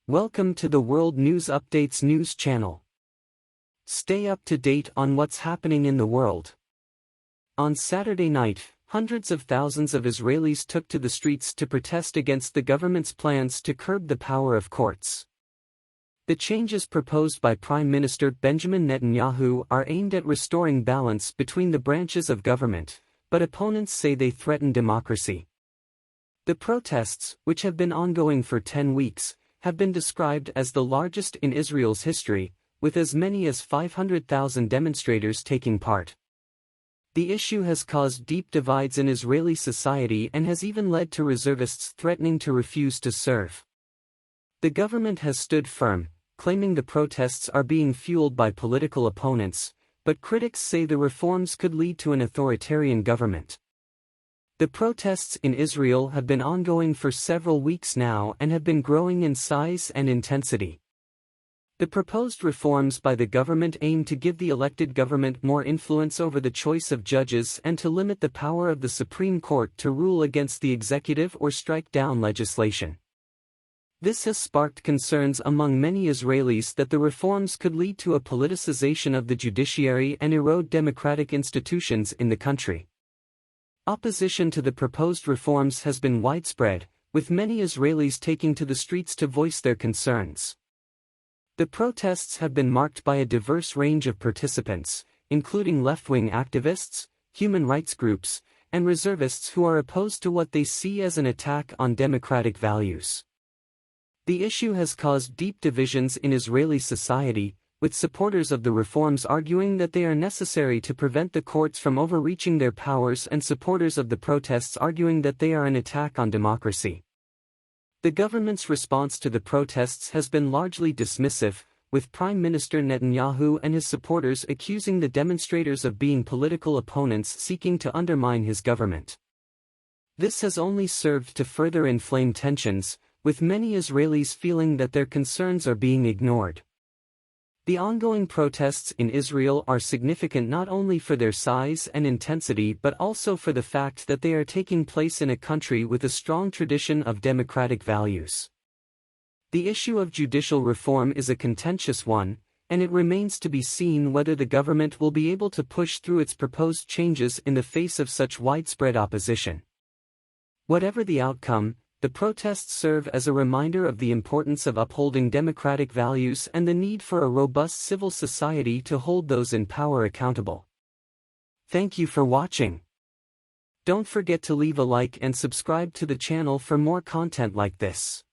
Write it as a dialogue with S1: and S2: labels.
S1: Welcome to the World News Updates news channel. Stay up to date on what's happening in the world. On Saturday night, hundreds of thousands of Israelis took to the streets to protest against the government's plans to curb the power of courts. The changes proposed by Prime Minister Benjamin Netanyahu are aimed at restoring balance between the branches of government, but opponents say they threaten democracy. The protests, which have been ongoing for 10 weeks, have been described as the largest in Israel's history, with as many as 500,000 demonstrators taking part. The issue has caused deep divides in Israeli society and has even led to reservists threatening to refuse to serve. The government has stood firm, claiming the protests are being fueled by political opponents, but critics say the reforms could lead to an authoritarian government. The protests in Israel have been ongoing for several weeks now and have been growing in size and intensity. The proposed reforms by the government aim to give the elected government more influence over the choice of judges and to limit the power of the Supreme Court to rule against the executive or strike down legislation. This has sparked concerns among many Israelis that the reforms could lead to a politicization of the judiciary and erode democratic institutions in the country. Opposition to the proposed reforms has been widespread, with many Israelis taking to the streets to voice their concerns. The protests have been marked by a diverse range of participants, including left-wing activists, human rights groups, and reservists who are opposed to what they see as an attack on democratic values. The issue has caused deep divisions in Israeli society, with supporters of the reforms arguing that they are necessary to prevent the courts from overreaching their powers and supporters of the protests arguing that they are an attack on democracy. The government's response to the protests has been largely dismissive, with Prime Minister Netanyahu and his supporters accusing the demonstrators of being political opponents seeking to undermine his government. This has only served to further inflame tensions, with many Israelis feeling that their concerns are being ignored. The ongoing protests in Israel are significant not only for their size and intensity but also for the fact that they are taking place in a country with a strong tradition of democratic values. The issue of judicial reform is a contentious one, and it remains to be seen whether the government will be able to push through its proposed changes in the face of such widespread opposition. Whatever the outcome, the protests serve as a reminder of the importance of upholding democratic values and the need for a robust civil society to hold those in power accountable. Thank you for watching. Don't forget to leave a like and subscribe to the channel for more content like this.